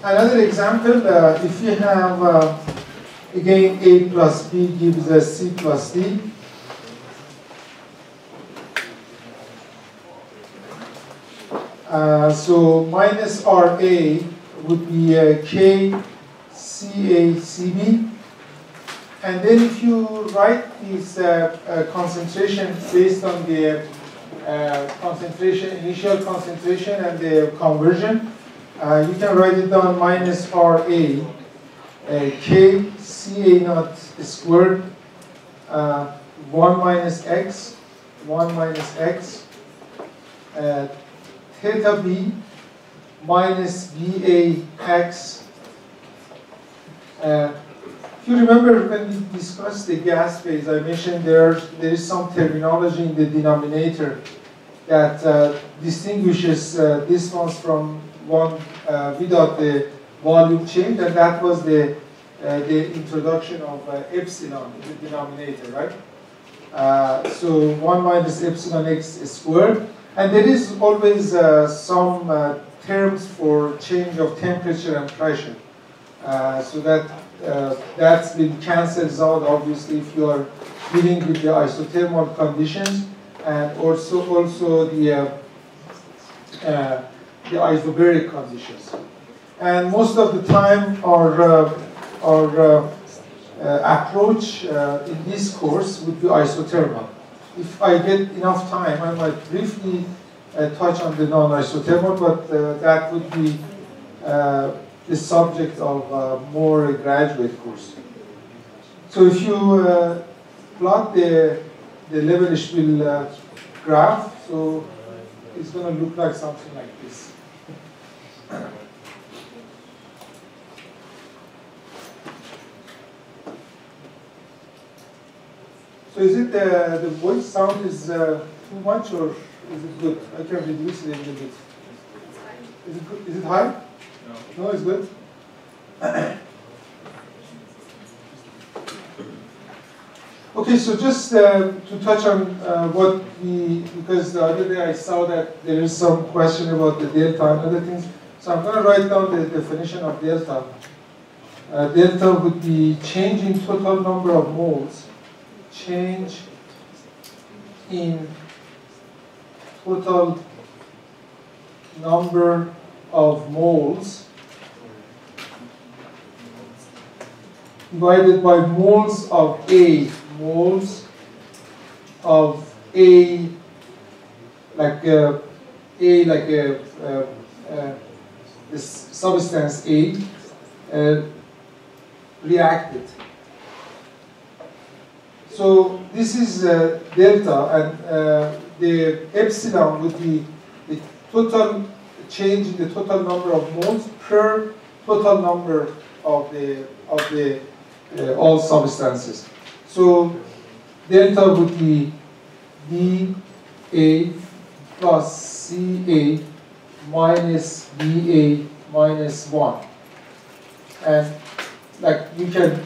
Another example, if you have, again, A plus B gives us C plus D. So minus RA would be K CaCb. And then if you write this concentration based on the concentration, initial concentration and the conversion, you can write it down minus RA K Ca naught squared 1 minus X theta B minus BAX. If you remember when we discussed the gas phase, I mentioned there is some terminology in the denominator that distinguishes this one from one without the volume change, and that was the introduction of epsilon in the denominator, right? So 1 minus epsilon x squared. And there is always some terms for change of temperature and pressure. So that's been cancelled out, obviously, if you are dealing with the isothermal conditions, and also the isobaric conditions. And most of the time, our approach in this course would be isothermal. If I get enough time, I might briefly touch on the non-isothermal, but that would be the subject of more graduate course. So if you plot the Level-Spiel graph, so it's going to look like something like this. So is it the voice sound is too much, or is it good? I can reduce it a little bit. Is it good? Is it high? No. No, it's good. Okay, so just to touch on because the other day I saw that there is some question about the delta and other things. So I'm going to write down the definition of delta. Delta would be change in total number of moles. Change in total number of moles divided by moles of A. Moles of A, like this substance A, reacted. So this is delta, and the epsilon would be the total change in the total number of moles per total number of the all substances. So delta would be dA plus Ca minus dA minus 1, and like you can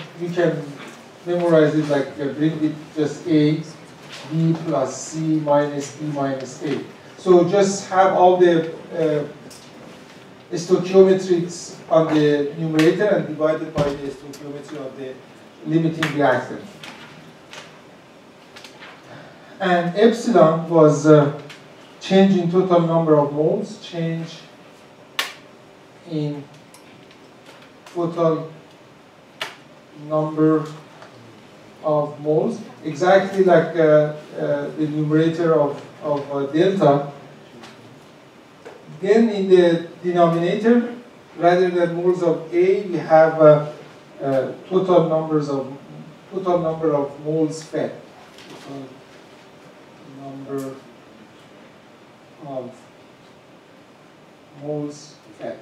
memorize it like bring it just A, B plus C minus B minus A. So just have all the stoichiometries on the numerator and divided by the stoichiometry of the limiting reactant. And epsilon was change in total number of moles, change in total number of moles, exactly like the numerator of delta. Then in the denominator, rather than moles of A, we have total number of moles fed. Total number of moles fed.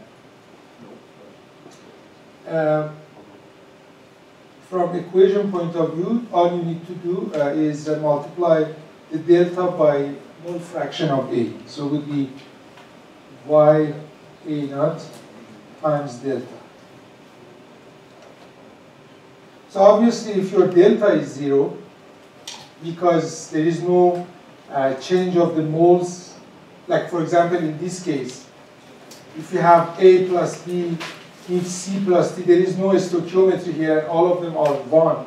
From equation point of view, all you need to do is multiply the delta by mole fraction of A. So it would be y A naught times delta. So obviously, if your delta is 0, because there is no change of the moles, like for example in this case, if you have A plus B if C plus T, there is no stoichiometry here, and all of them are 1.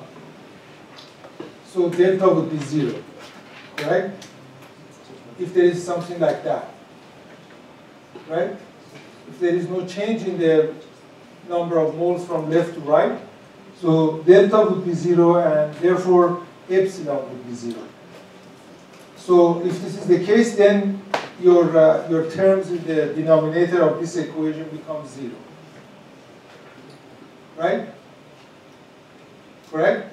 So delta would be 0, right? If there is something like that, right? If there is no change in the number of moles from left to right, so delta would be 0, and therefore epsilon would be 0. So if this is the case, then your terms in the denominator of this equation become 0. Right? Correct?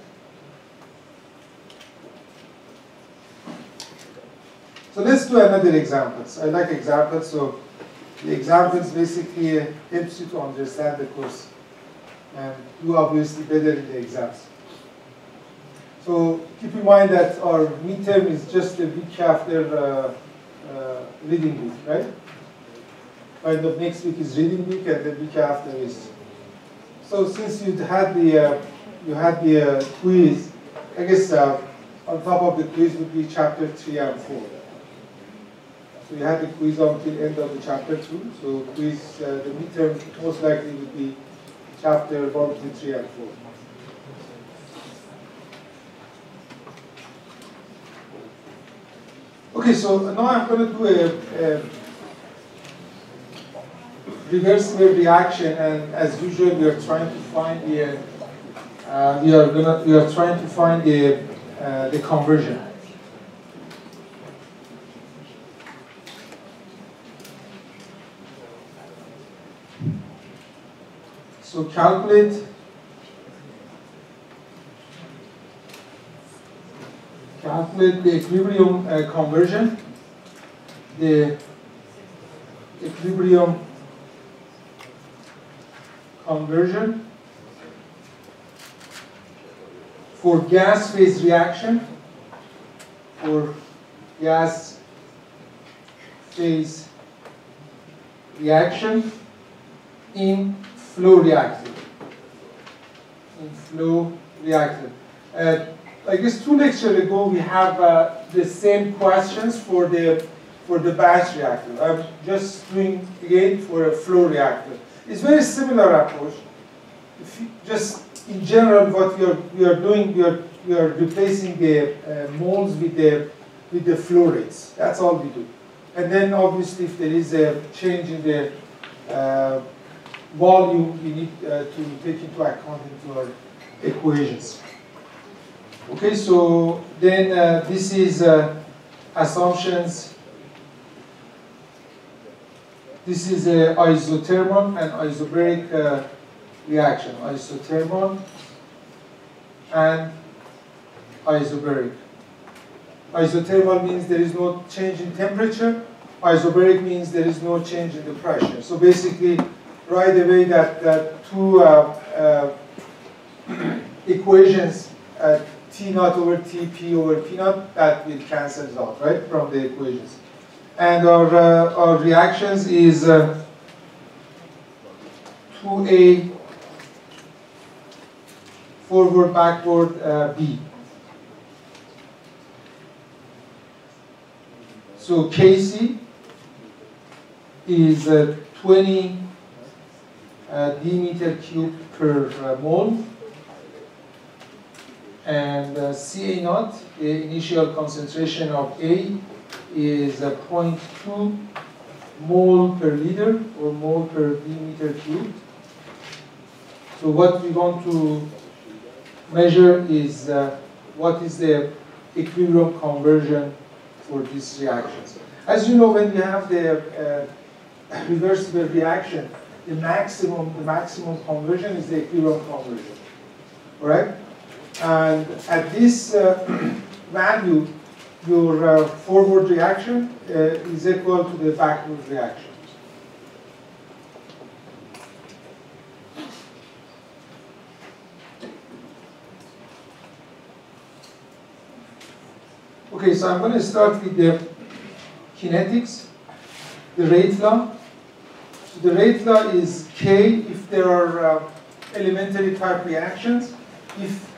So let's do another examples. I like examples, so the examples basically helps you to understand the course and do obviously better in the exams. So keep in mind that our midterm is just a week after reading week, right? Kind of next week is reading week, and the week after is. So since you had the quiz, I guess on top of the quiz would be chapter 3 and 4. So you had the quiz until end of the chapter 2. So quiz, the midterm most likely would be chapter 1, 2, 3, and 4. Okay, so now I'm going to do a reversible reaction, and as usual, we are trying to find the the conversion. So calculate the equilibrium conversion. The equilibrium conversion for gas phase reaction, for gas phase reaction in flow reactor. I guess 2 lectures ago we have the same questions for the batch reactor. I'm just doing again for a flow reactor. It's very similar approach. Just in general, what we are doing, we are replacing the moles with the flow rates. That's all we do. And then obviously, if there is a change in the volume, we need to take into account into our equations. Okay, so then this is assumptions. This is a isothermal and isobaric reaction. Isothermal and isobaric. Isothermal means there is no change in temperature. Isobaric means there is no change in the pressure. So basically, right away that two equations, T naught over T, P over P naught, that will cancel out, right, from the equations. And our reactions is 2A forward, backward, B. So Kc is 20 d-meter cubed per mole. And Ca naught, the initial concentration of A, is 0.2 mole per liter or mole per d-meter cubed. So what we want to measure is what is the equilibrium conversion for these reactions. As you know, when you have the reversible reaction, the maximum conversion is the equilibrium conversion, correct? And at this value, your forward reaction is equal to the backward reaction. Okay, so I'm going to start with the kinetics, the rate law. So the rate law is K if there are elementary type reactions.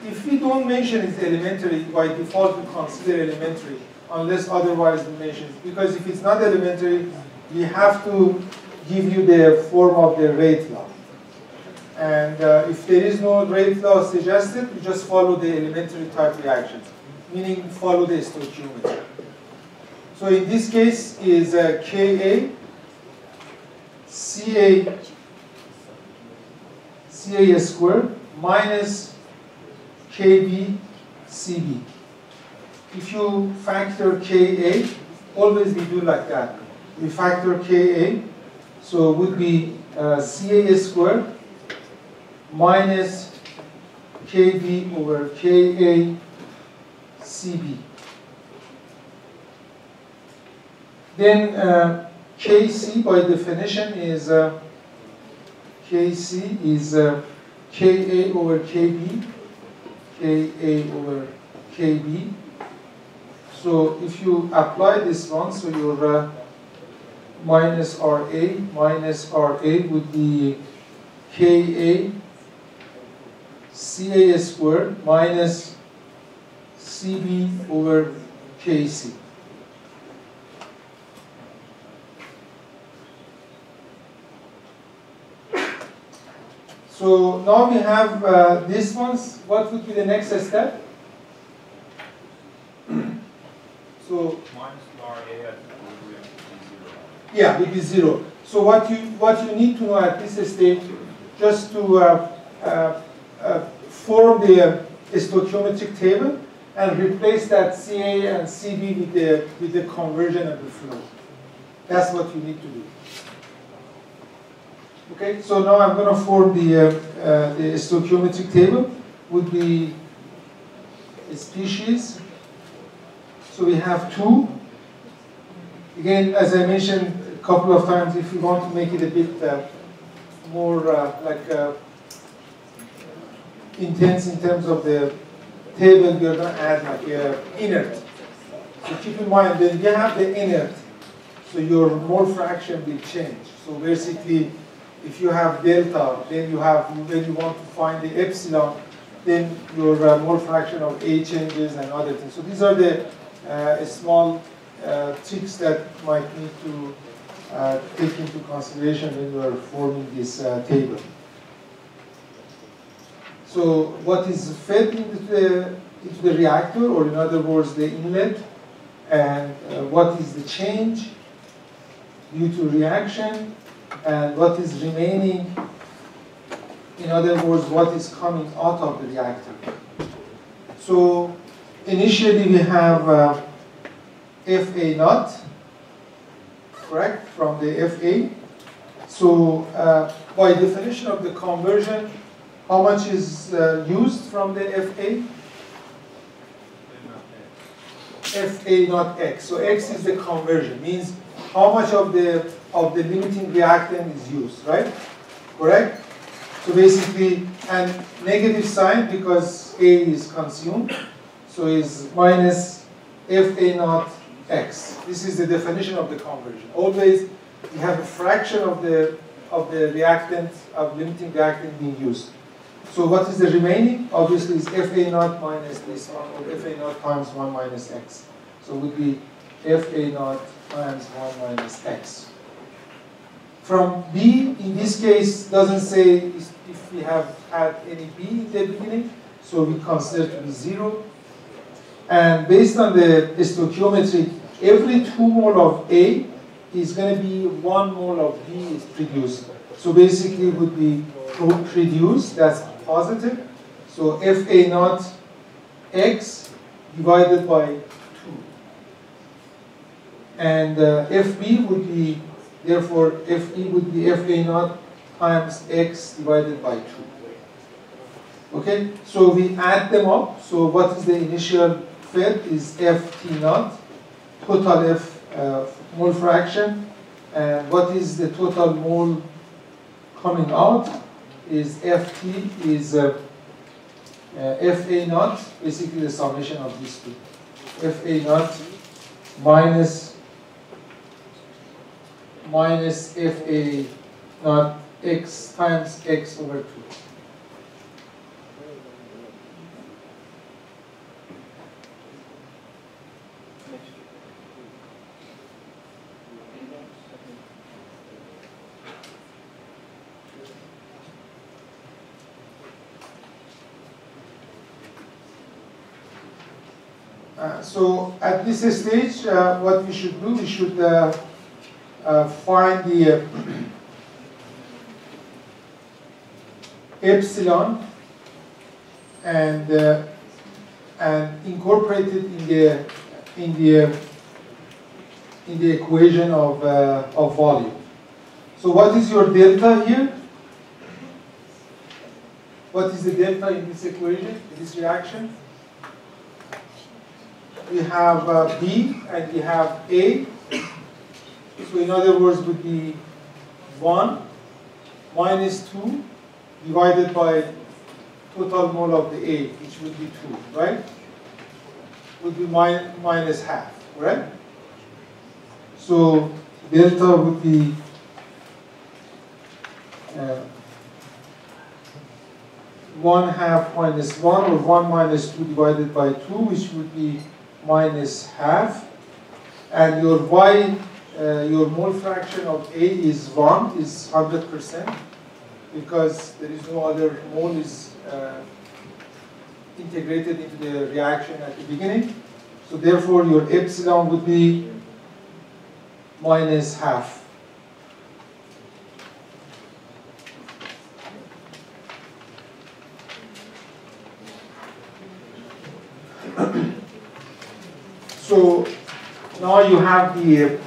If we don't mention it's elementary, by default we consider elementary, unless otherwise we mention it. Because if it's not elementary, we have to give you the form of the rate law. And if there is no rate law suggested, you just follow the elementary type reactions, meaning follow the stoichiometry. So in this case is Ka Ca squared minus Kb Cb. If you factor Ka, always we do like that. We factor Ka, so it would be Ca squared minus Kb over Ka Cb. Then Kc by definition is Kc is Ka over Kb, Ka over Kb. So if you apply this one, so your minus Ra would be Ka Ca squared minus Cb over Kc. So now we have this ones. What would be the next step? So minus RA at equilibrium is 0. Yeah, it is 0. So what you need to know at this stage, just to form the stoichiometric table and replace that Ca and Cb with the conversion of the flow. That's what you need to do. Okay, so now I'm going to form the stoichiometric table. Would be a species. So we have 2. Again, as I mentioned a couple of times, if you want to make it a bit more intense in terms of the table, we're going to add like inert. So keep in mind, when you have the inert, so your mole fraction will change. So basically, if you have delta, then you have, when you want to find the epsilon, then your mole fraction of A changes and other things. So these are the small tricks that might need to take into consideration when you are forming this table. So what is fed into the reactor, or in other words, the inlet, and what is the change due to reaction, and what is remaining, in other words, what is coming out of the reactor. So initially we have Fa naught, correct, from the Fa. So by definition of the conversion, how much is used from the Fa? Fa naught x. So x is the conversion, means how much of the limiting reactant is used, right? Correct? So basically, and negative sign because A is consumed, so is minus Fa naught x. This is the definition of the conversion. Always you have a fraction of the reactant, of limiting reactant being used. So what is the remaining? Obviously is Fa naught minus this one, or Fa naught times 1 minus x. So it would be Fa naught times 1 minus x. From B, in this case, doesn't say if we have had any B in the beginning, so we consider to be 0. And based on the stoichiometry, every 2 mole of A is going to be 1 mole of B is produced. So basically it would be produced, that's positive. So Fa naught x divided by 2. And Fb would be, therefore, Fe would be Fa naught times x divided by 2. Okay, so we add them up. So what is the initial fed is Ft naught, total F mole fraction, and what is the total mole coming out is Ft is Fa naught, basically the summation of these two. Fa naught minus Fa naught x times x over 2. So at this stage, what we should do, we should find the epsilon and incorporate it in the equation of volume. So what is your delta here? What is the delta in this equation, in this reaction? We have B and we have A. So in other words, would be 1 minus 2 divided by total mole of the A, which would be 2, right? Would be minus half, right? So delta would be 1/2 minus 1, or 1 minus 2 divided by 2, which would be minus half. And your Y, your mole fraction of A is 1, is 100%, because there is no other mole is integrated into the reaction at the beginning. So therefore, your epsilon would be minus half. So now you have the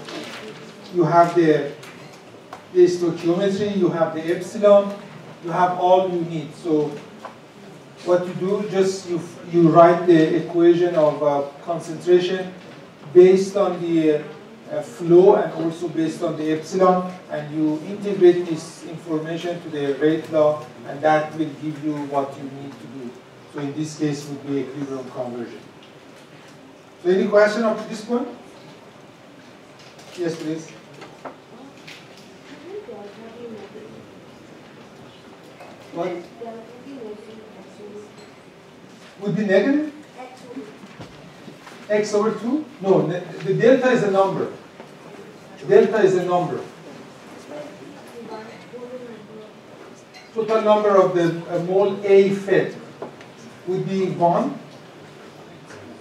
stoichiometry, you have the epsilon, you have all you need. So what you do, just you write the equation of concentration based on the flow and also based on the epsilon, and you integrate this information to the rate law, and that will give you what you need to do. So in this case, would be equilibrium conversion. So any question up to this point? Yes, please. What? Would be negative? X over 2? No, the delta is a number. Delta is a number. Total number of the mole A fed would be 1,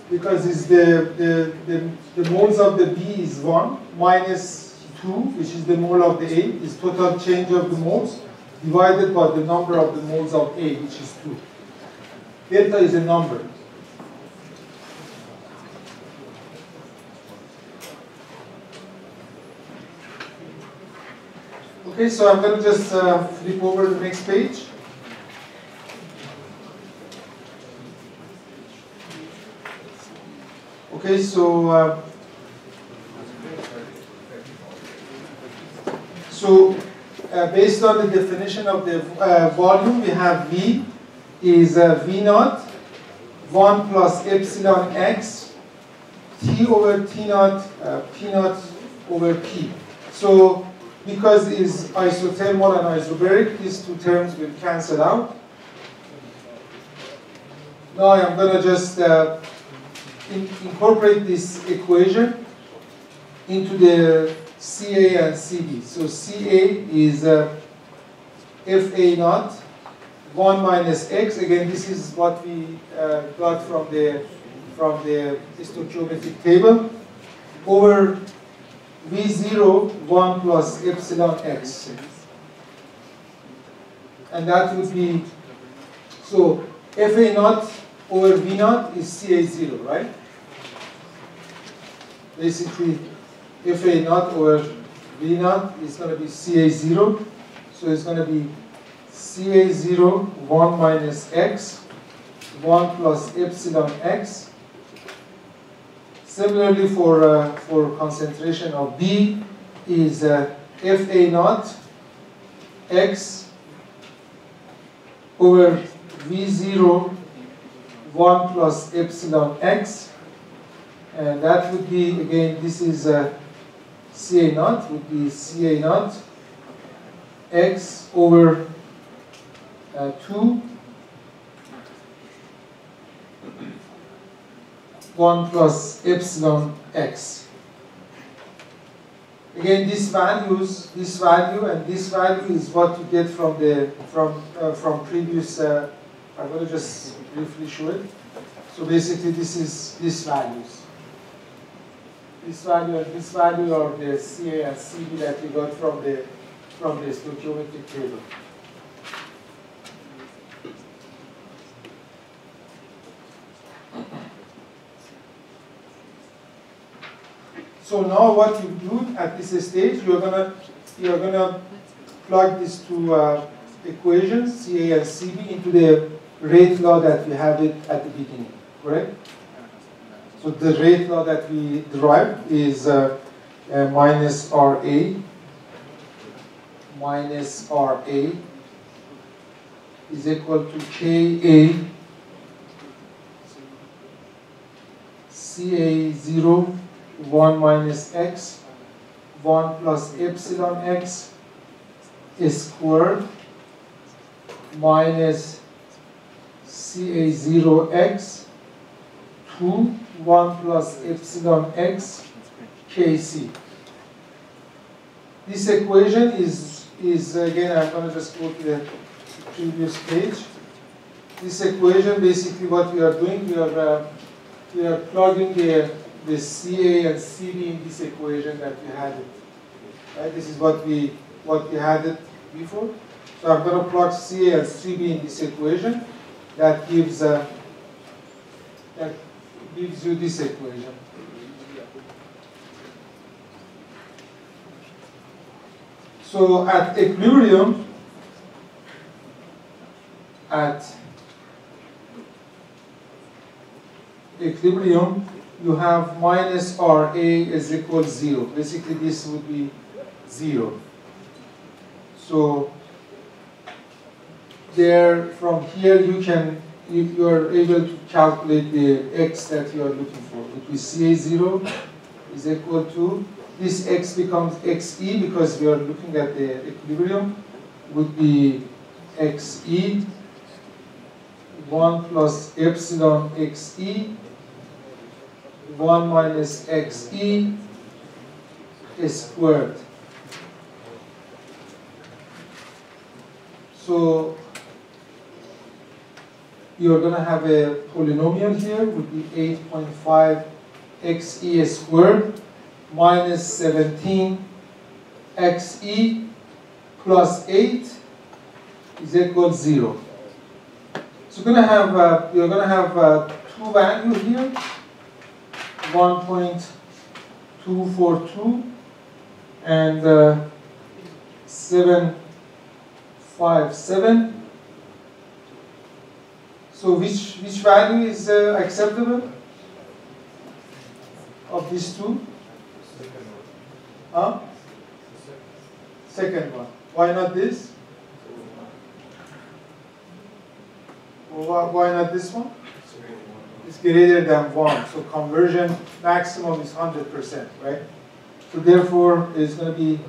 because it's the moles of the B is 1 minus 2, which is the mole of the A, is total change of the moles, divided by the number of the moles of A, which is 2. Delta is a number. Okay, so I'm going to just flip over the next page. Okay, so based on the definition of the volume, we have V is V naught 1 plus epsilon x T over T naught P naught over P. So because it is isothermal and isobaric, these two terms will cancel out. Now I'm going to just incorporate this equation into the CA and CD. So CA is FA naught 1 minus x. Again, this is what we got from the stoichiometric table, over V0 1 plus epsilon x. And that would be, so FA naught over V naught is CA0, right? Basically, FA naught over V naught is going to be CA0. So it's going to be CA0 1 minus x 1 plus epsilon x. Similarly, for concentration of B is FA naught x over V0 1 plus epsilon x, and that would be, again, this is CA naught, would be CA naught x over 2 1 plus epsilon x. Again, this value and this value is what you get from previous. I'm going to just briefly show it. So basically this is these values. This value and this value are the CA and CB that we got from the stoichiometric table. So now what you do at this stage, you're gonna plug these two equations, CA and CB, into the rate law that we have it at the beginning, correct? So the rate law that we derived is minus RA is equal to KA CA0 1 minus x 1 plus epsilon x squared minus CA0x 2 1 plus epsilon x kc. This equation is again, I'm going to just go to the previous page. This equation, basically what we are doing, we are plugging the CA and CB in this equation that we had it. Right? This is what we had it before. So I'm going to plug CA and CB in this equation. That gives you this equation. So at equilibrium, you have minus RA is equal 0. Basically, this would be 0. So there, from here, you are able to calculate the x that you are looking for. It will CA0 is equal to, this x becomes xe because we are looking at the equilibrium, would be xe 1 plus epsilon xe 1 minus xe squared. So you're going to have a polynomial here, would be 8.5 xe squared minus 17 xe plus 8 is equal to 0. So you're going to have two values here, 1.242 and 757. So which value is acceptable of these two? Huh? Second one. Why not this? Well, why not this one? It's greater than 1. So conversion maximum is 100%, right? So therefore, it's going to be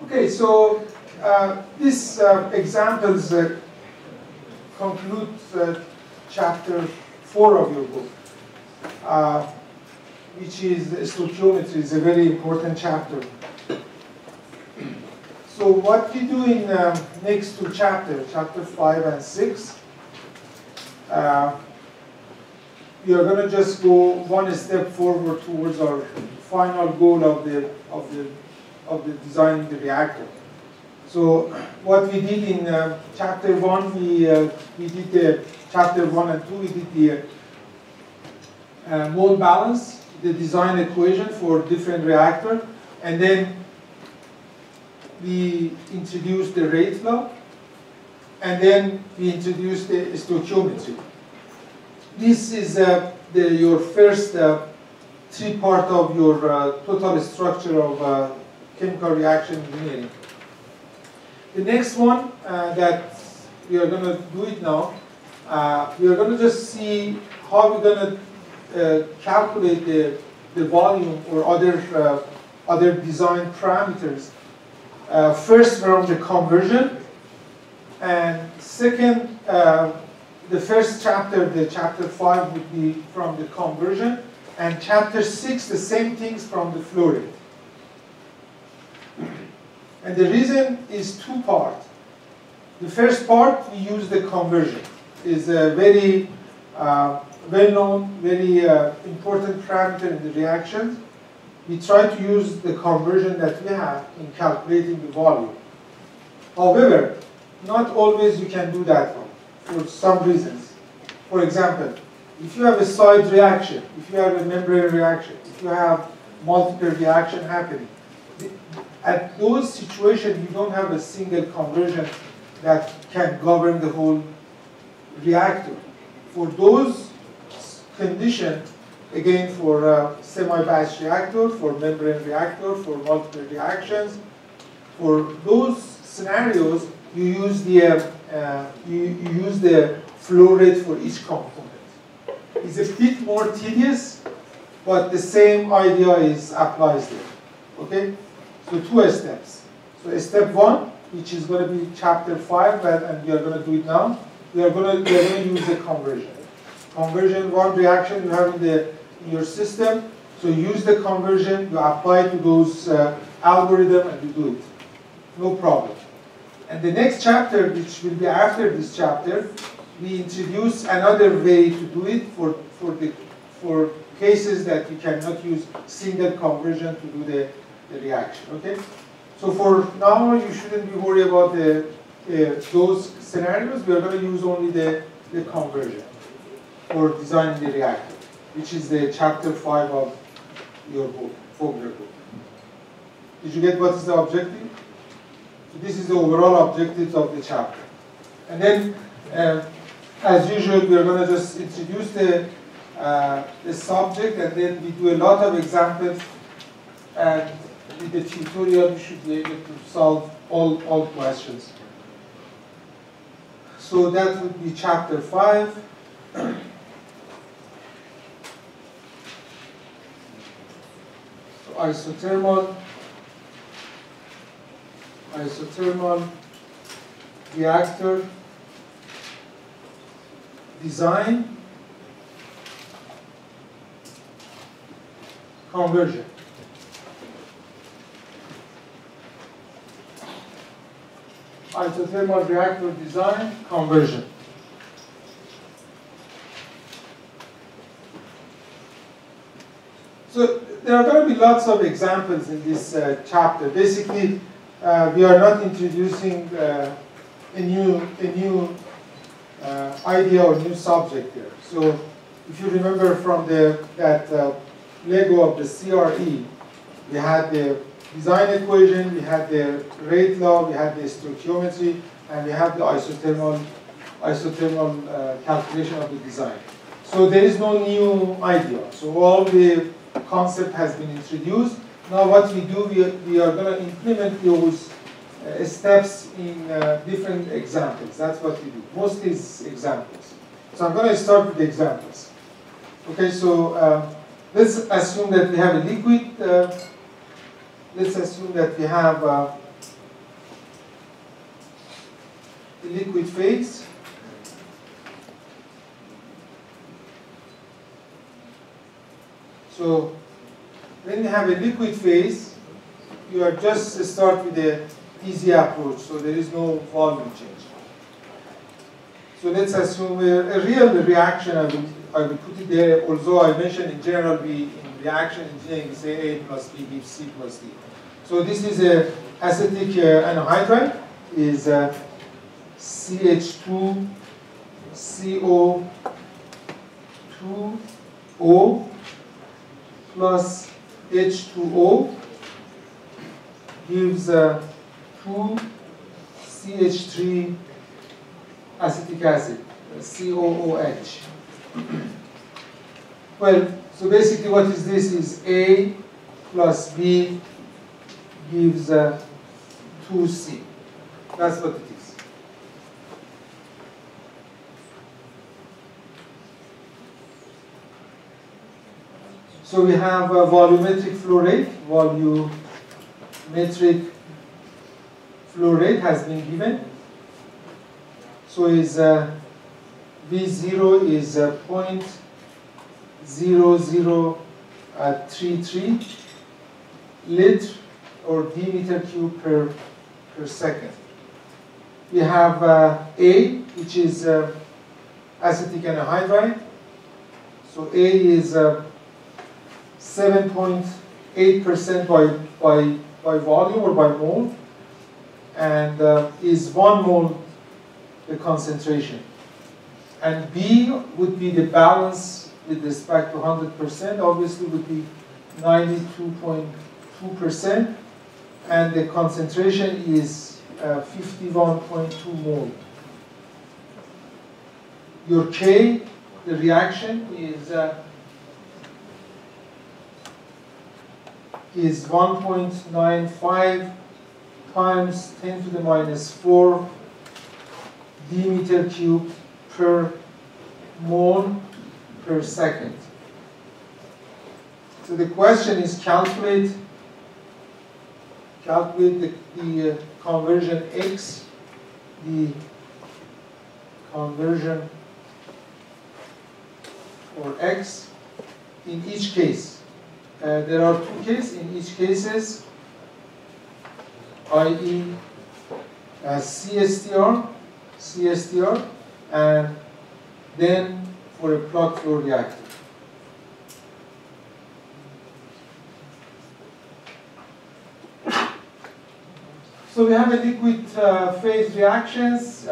okay, so these examples conclude chapter 4 of your book, which is stoichiometry. It's a very important chapter. So what we do in next two chapters, chapter 5 and 6, we are going to just go one step forward towards our final goal of the designing the reactor. So what we did in chapter 1, we did chapter 1 and 2, we did the mole balance, the design equation for different reactor, and then we introduce the rate law, and then we introduce the stoichiometry. This is your first three part of your total structure of chemical reaction engineering. The next one that we are going to do it now, we are going to just see how we're going to calculate the volume or other design parameters. First from the conversion, and second, the first chapter, the chapter 5 would be from the conversion, and chapter 6, the same things from the flow rate. And the reason is two parts. The first part, we use the conversion. Is a very well-known, very important parameter in the reactions. We try to use the conversion that we have in calculating the volume. However, not always you can do that one for some reasons. For example, if you have a side reaction, if you have a membrane reaction, if you have multiple reaction happening, at those situations you don't have a single conversion that can govern the whole reactor. For those conditions, again for semi-batch reactor, for membrane reactor, for multiple reactions, for those scenarios, you use the flow rate for each component. It's a bit more tedious, but the same idea applies there. Okay? So two steps. So step 1, which is going to be chapter 5, and we are going to do it now. We are going to use the conversion. Conversion, one reaction you have in your system. So use the conversion, you apply to those algorithm, and you do it. No problem. And the next chapter, which will be after this chapter, we introduce another way to do it for cases that you cannot use single conversion to do the reaction. Okay. So for now, you shouldn't be worried about those scenarios. We are going to use only the conversion for designing the reactor, which is the chapter 5 of your book, Fogler book. Did you get what is the objective? So this is the overall objectives of the chapter. And then, as usual, we are going to just introduce the subject, and then we do a lot of examples, and with the tutorial, you should be able to solve all questions. So that would be chapter 5. So isothermal reactor design, conversion. Isothermal reactor design, conversion. So there are going to be lots of examples in this chapter. Basically, we are not introducing a new idea or new subject here. So if you remember from that Lego of the CRE, we had the design equation, we had the rate law, we had the stoichiometry, and we have the isothermal calculation of the design. So there is no new idea. So all the concept has been introduced. Now what we do, we are going to implement those steps in different examples. That's what we do. Mostly is examples. So I'm going to start with the examples. Okay, so let's assume that we have a liquid. Let's assume that we have a liquid phase. So when you have a liquid phase, you are just start with the easy approach, so there is no volume change. So let's assume a real reaction, I will put it there, although I mentioned in general, in reaction engineering, we say A plus B gives C plus D. So this is a acetic anhydride, is CH2CO2O plus H2O gives 2 CH3 acetic acid, COOH. Well, so basically what is this is A plus B gives 2C. That's what it is. So we have a volumetric flow rate. Volumetric flow rate has been given. So is V0 is 0.0033 liter or d-meter cube per second. We have A, which is acetic anhydride. So A is 7.8% by volume or by mole, and is 1 mole the concentration. And B would be the balance with respect to 100%, obviously would be 92.2%, and the concentration is 51.2 mole. Your K, the reaction, is 1.95 times 10 to the minus 4 d-meter cube per mole per second. So the question is calculate the conversion X, the conversion or X in each case. There are 2 cases in each cases, i.e. CSTR, and then for a plug flow reactor. So we have a liquid phase reactions,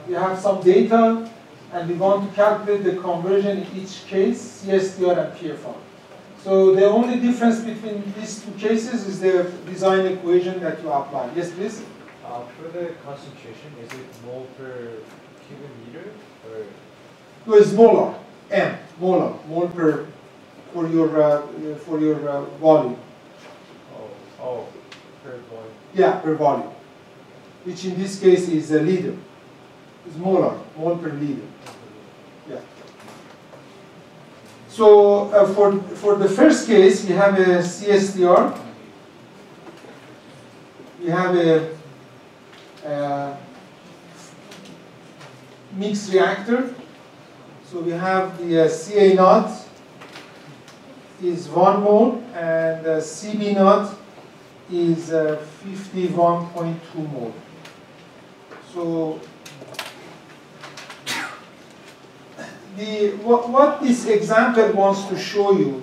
we have some data, and we want to calculate the conversion in each case, CSTR and PFR. So the only difference between these 2 cases is the design equation that you apply. Yes, please? For the concentration, is it mole per cubic meter? Or? No, it's molar. M, molar, mole per for your volume. Oh, per volume. Yeah, per volume, which in this case is a liter. It's molar, mole per liter. Yeah. So for the first case, we have a CSTR. We have a mixed reactor. So we have the Ca naught is 1 mole and Cb naught is 51.2 mole. So what this example wants to show you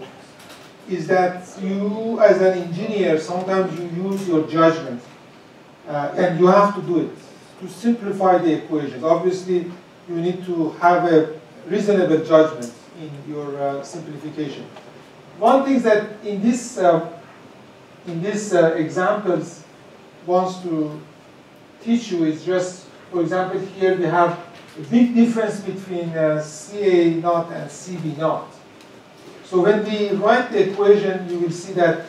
is that you, as an engineer, sometimes you use your judgment, and you have to do it to simplify the equations. Obviously, you need to have a reasonable judgment in your simplification. One thing that in this examples wants to teach you is just, for example, here we have a big difference between Ca naught and Cb naught. So when we write the equation, you will see that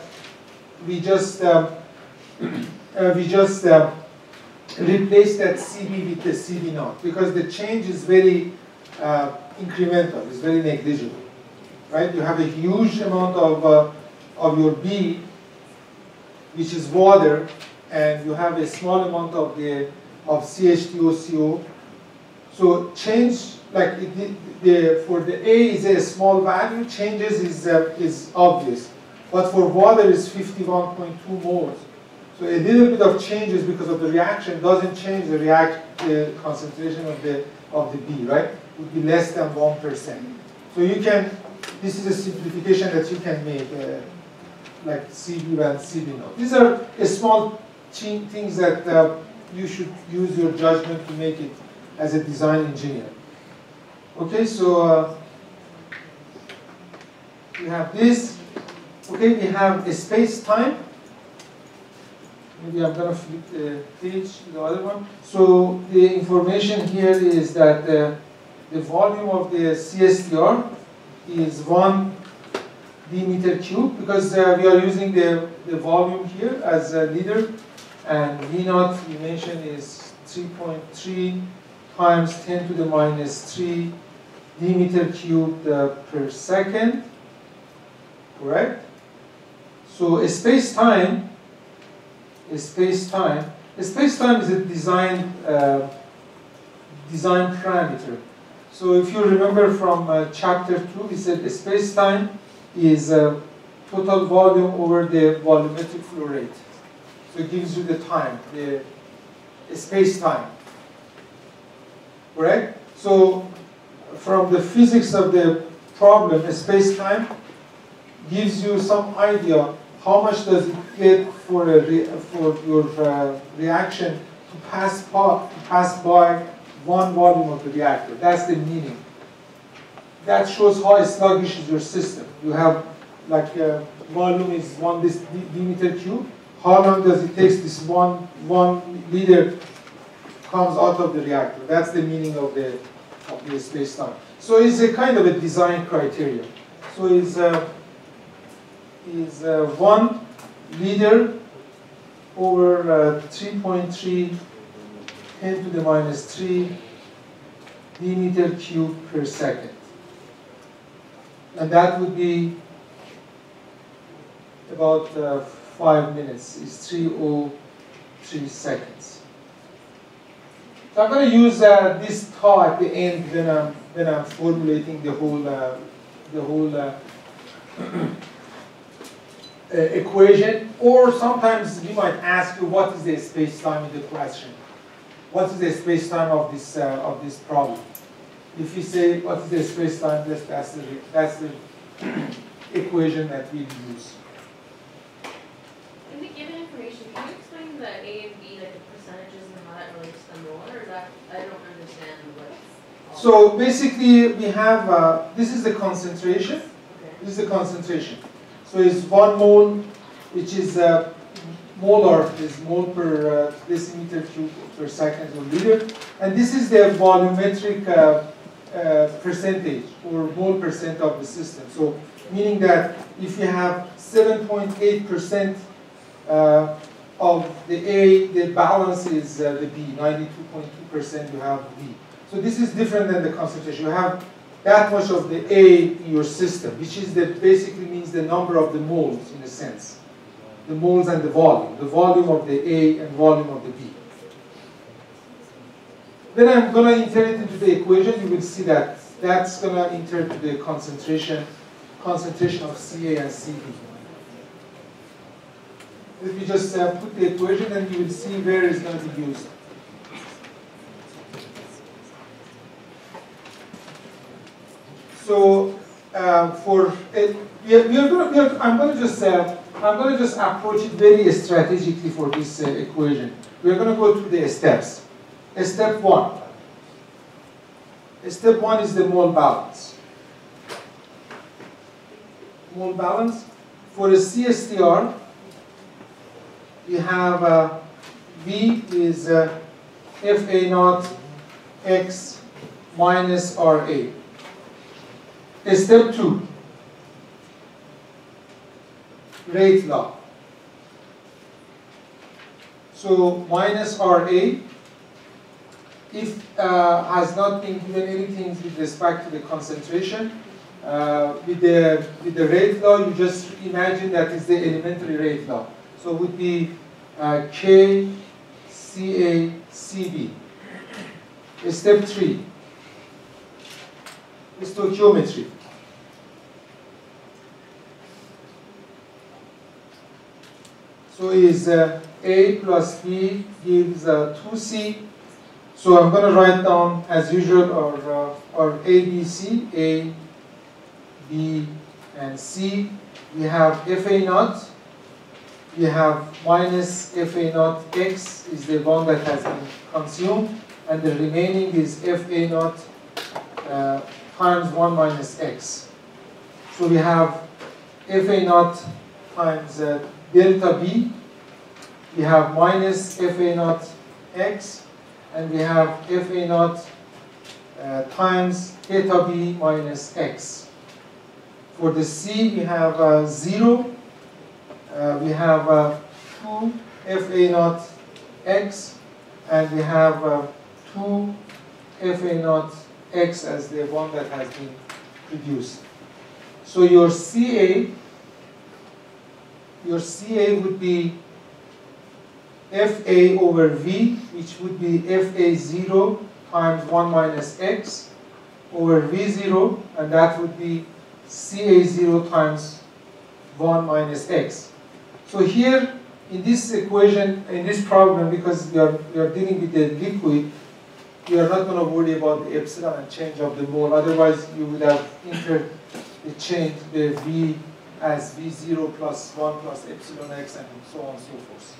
we just replace that Cb with the Cb naught because the change is very incremental, it's very negligible, right? You have a huge amount of your B, which is water, and you have a small amount of CH2CO. So change, like for the A is a small value, changes is obvious. But for water is 51.2 moles. So a little bit of changes because of the reaction doesn't change the concentration of the B, right? It would be less than 1%. So you can, this is a simplification that you can make, like Cb and Cb naught. These are small things that you should use your judgment to make it as a design engineer. Okay, so we have this. Okay, we have a space-time. Maybe I'm going to flip the page to the other one. So the information here is that the volume of the CSTR is 1 d-meter cube, because we are using the volume here as a leader, and V naught we mentioned is 3.3 times 10 to the minus 3 d-meter cubed per second, correct? So a space-time is a design parameter. So if you remember from chapter 2, we said a space-time is total volume over the volumetric flow rate. So it gives you the time, the space-time, correct? So from the physics of the problem, a space-time gives you some idea how much does it get for your reaction to pass by one volume of the reactor. That's the meaning. That shows how sluggish is your system. You have like volume is 1 d-meter cube. How long does it take this one liter comes out of the reactor? That's the meaning of the space-time. So it's a kind of a design criteria. So it's 1 liter over 3.3 10 to the minus 3 d-meter cube per second. And that would be about 5 minutes. It's 303 seconds. So I'm going to use this tau at the end when I'm formulating the whole equation. Or sometimes we might ask you, what is the space-time in the question? What is the space-time of this problem? If you say what is the space-time, that's the equation that we use. In the given information, can you explain the A and B, like the percentages and how that relates to the molar? Or that I don't understand what's. So basically, we have this is the concentration. Okay. This is the concentration. So it's 1 mole, which is molar, is mole per decimeter cube per second or liter, and this is the volumetric percentage or mole percent of the system. So meaning that if you have 7.8% of the A, the balance is the B, 92.2% you have B. So this is different than the concentration. You have that much of the A in your system, which is basically means the number of the moles in a sense. The moles and the volume of the A and volume of the B. Then I'm going to enter it into the equation. You will see that that's going to enter to the concentration of Ca and Cb. If you just put the equation, then you will see where it's going to be used. So I'm going to just approach it very strategically for this equation. We're going to go through the steps. Step 1. Step 1 is the mole balance. Mole balance. For a CSTR, we have V is FA naught X minus RA. Step 2. Rate law. So minus RA, if has not been given anything with respect to the concentration, with the rate law, you just imagine that is the elementary rate law. So it would be K, Ca, Cb. Step 3, stoichiometry. So is A plus B gives 2C. So I'm going to write down, as usual, our A, B, C, A, B, and C. We have FA naught. We have minus FA naught X is the one that has been consumed, and the remaining is FA naught times 1 minus X. So we have FA naught times delta B. We have minus FA naught X, and we have FA naught times theta B minus X. For the C, we have 0. We have 2 FA naught X, and we have 2 FA naught X as the one that has been produced. So your CA would be FA over V, which would be FA0 times 1 minus X over V0, and that would be CA0 times 1 minus X. So here, in this equation, in this problem, because we are dealing with the liquid, we are not going to worry about the epsilon and change of the mole. Otherwise, you would have interchanged the V as V0 plus 1 plus epsilon X and so on and so forth.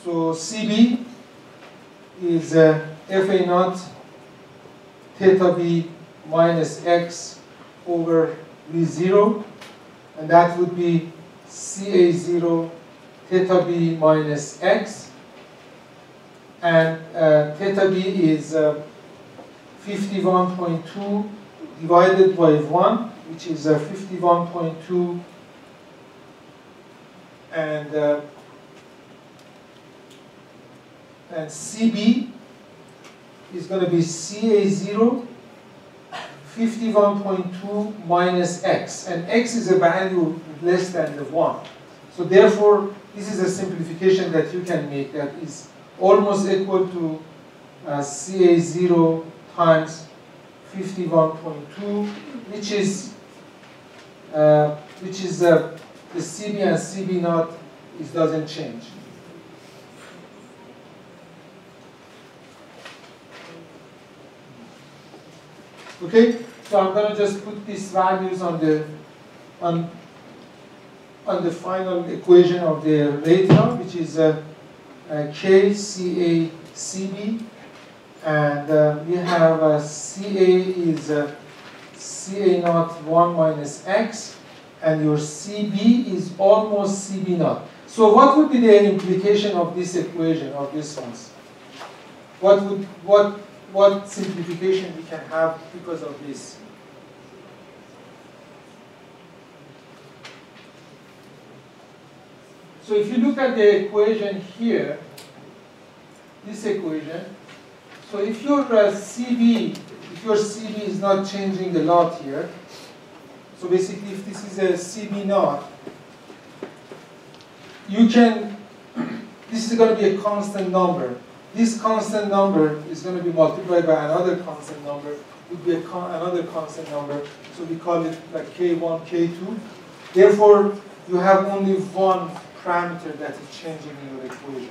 So CB is FA naught theta B minus X over V0, and that would be CA0 theta B minus X, and theta B is 51.2 divided by 1, which is 51.2, and CB is going to be CA0 51.2 minus X, and X is a value less than the 1. So therefore, this is a simplification that you can make that is almost equal to CA0 times 51.2, which is the CB and CB naught doesn't change. Okay, so I'm going to just put these values on the final equation of the radial, which is K CA CB, and we have CA is CA naught 1 minus X, and your CB is almost CB naught. So what would be the implication of this equation, of this ones? What simplification we can have because of this? So if you look at the equation here, this equation, so if your CB is not changing a lot here, so basically if this is a CB naught, you can, this is going to be a constant number. This constant number is going to be multiplied by another constant number, would be another constant number, so we call it like K1, K2. Therefore, you have only one parameter that is changing in your equation.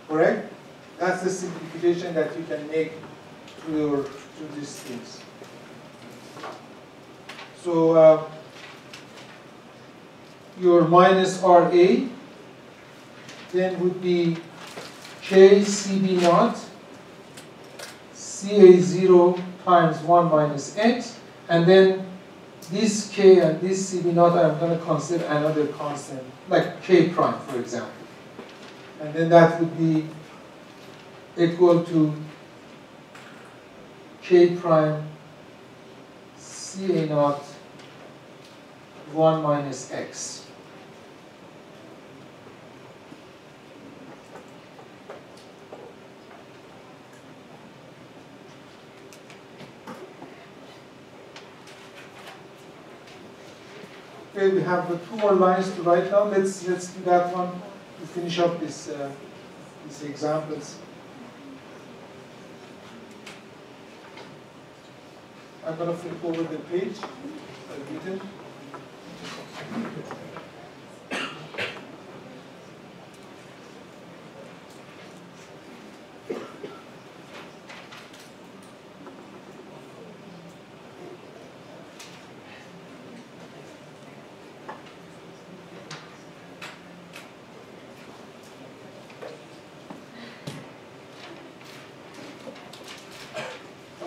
Correct? That's the simplification that you can make to these things. So your minus RA then would be K CB naught CA0 times 1 minus X, and then this K and this CB naught I'm going to consider another constant, like K prime, for example. And then that would be equal to K prime CA naught 1 minus X. Okay, we have 2 more lines to write down. Let's do that one to finish up these examples. I'm going to flip over the page I've written.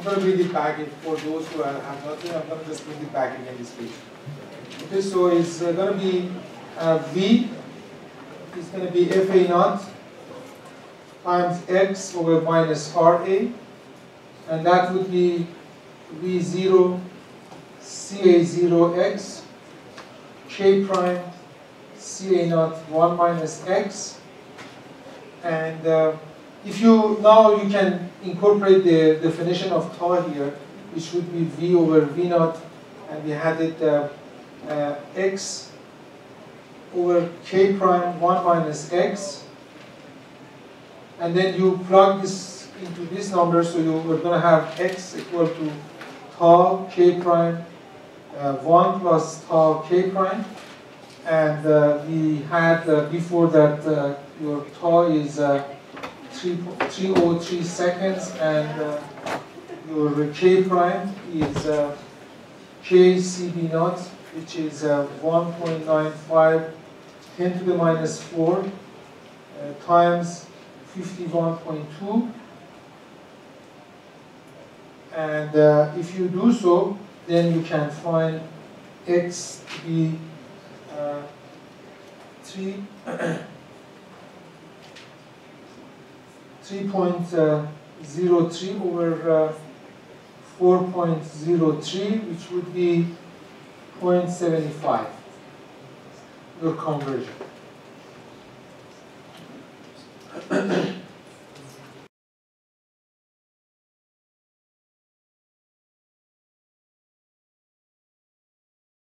I'm going to bring it back for those who have not been. I'm going to just bring it back again this page. Okay, so it's going to be V is going to be FA naught times X over minus RA, and that would be V0 CA0X K prime CA naught 1 minus X. And if you can incorporate the definition of tau here, which would be V over V naught, and we had it X over K prime 1 minus X, and then you plug this into this number, so you are going to have X equal to tau K prime 1 plus tau K prime, and we had before that your tau is 303 seconds, and your K prime is KCB naught, which is 1.95 10 to the minus 4 times 51.2. And if you do so, then you can find X to be 3.03 over 4.03, which would be 0.75, your conversion.